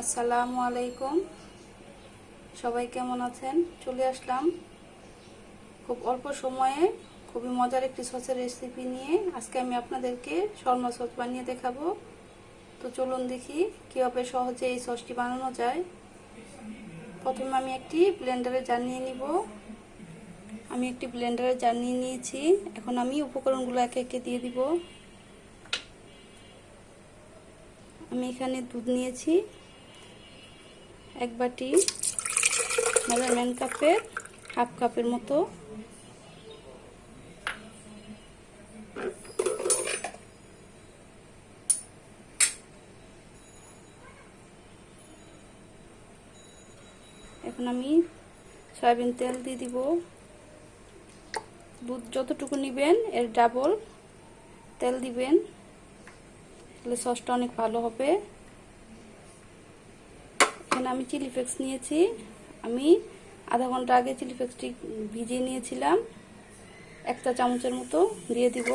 আসসালামু আলাইকুম। সবাই কেমন আছেন? চলে আসলাম খুব অল্প সময়ে খুবই মজার একটি সসের রেসিপি নিয়ে। আজকে আমি আপনাদেরকে শর্মা সস বানিয়ে দেখাবো। তো চলুন দেখি কীভাবে সহজে এই সসটি বানানো যায়। প্রথমে আমি একটি ব্লেন্ডারে জার নিয়ে নিব। আমি একটি ব্লেন্ডারে জার নিয়ে নিয়েছি। এখন আমি উপকরণগুলো একে একে দিয়ে দিব। আমি এখানে দুধ নিয়েছি এক বাটি, মেজারমেন্ট কাপের হাফ কাপের মতো। এখন আমি সয়াবিন তেল দিয়ে দিব। দুধ যতটুকু নেবেন এর ডাবল তেল দিবেন, তাহলে সসটা অনেক ভালো হবে। এখানে আমি চিলি ফ্লেক্স নিয়েছি। আমি আধা ঘন্টা আগে চিলি ফ্লেক্সটি ভিজিয়ে নিয়েছিলাম, 1 চা চামচের মতো দিয়ে দিব।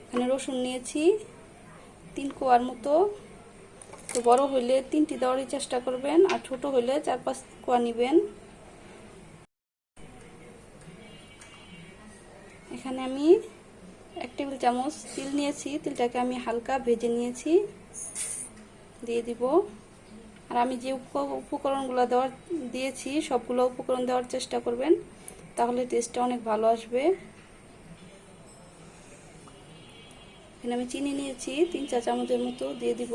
এখানে রসুন নিয়েছি 3 কোয়ার মতো। তো বড় হইলে 3টি দেওয়ারই চেষ্টা করবেন, আর ছোট হইলে 4-5 কোয়া নেবেন। এখানে আমি 1 টেবিল চামচ তিল নিয়েছি। তিলটাকে আমি হালকা ভেজে নিয়েছি, দিয়ে দিব। আর আমি যে উপকরণগুলো দিয়েছি সবগুলো উপকরণ দেওয়ার চেষ্টা করবেন, তাহলে টেস্টটা অনেক ভালো আসবে। এখানে আমি চিনি নিয়েছি 3 চা চামচের মতো, দিয়ে দিব।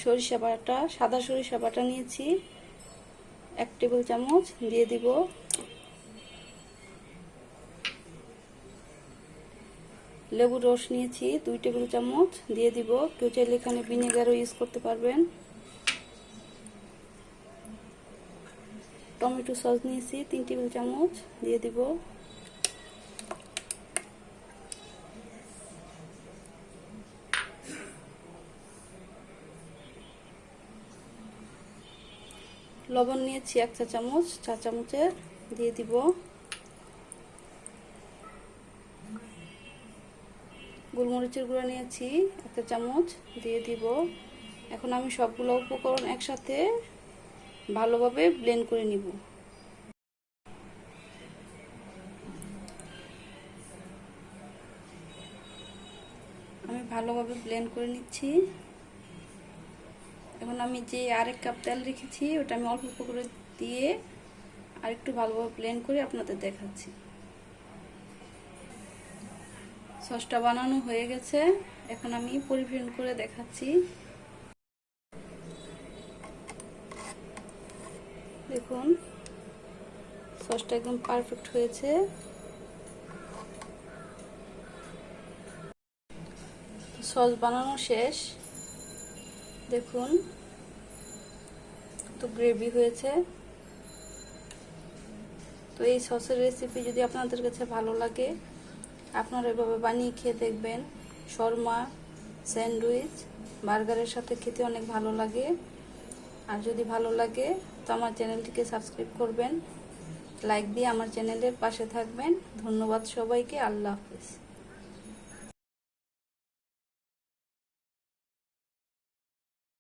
সরিষা বাটা, সাদা সরিষা বাটা নিয়েছি 1 টেবিল চামচ, দিয়ে দিব। লেবুর রস নিয়েছি 2 টেবিল চামচ, দিয়ে দিব। কেউ চাইলে এখানে ভিনেগারও ইউজ করতে পারবেন। টমেটো সস নিয়েছি 3 টেবিল চামচ, দিয়ে দিব। লবণ নিয়েছি 1 চা চামচ, চা চামচের, দিয়ে দিব। গোলমরিচের গুঁড়া নিয়েছি 1 চা চামচ, দিয়ে দিব। এখন আমি সবগুলো উপকরণ একসাথে ভালোভাবে ব্লেন্ড করে নিব। আমি ভালোভাবে ব্লেন্ড করে নিচ্ছি। এখন আমি যে আরেক কাপ তেল রেখেছি ওটা আমি অল্প অল্প করে দিয়ে আরেকটু ভালোভাবে ব্লেন্ড করে আপনাদের দেখাচ্ছি। সসটা বানানো হয়ে গেছে, এখন আমি পরিবেশন করে দেখাচ্ছি। দেখুন সসটা একদম পারফেক্ট হয়েছে। সস বানানো শেষ, দেখুন তো গ্রেভি হয়েছে। তো এই সসের রেসিপি যদি আপনাদের কাছে ভালো লাগে, আপনারা এভাবে বানিয়ে খেয়ে দেখবেন। শর্মা, স্যান্ডউইচ, বার্গারের সাথে খেতে অনেক ভালো লাগে। আর যদি ভালো লাগে তো আমার চ্যানেলটিকে সাবস্ক্রাইব করবেন, লাইক দিয়ে আমার চ্যানেলের পাশে থাকবেন। ধন্যবাদ সবাইকে। আল্লাহ হাফেজ।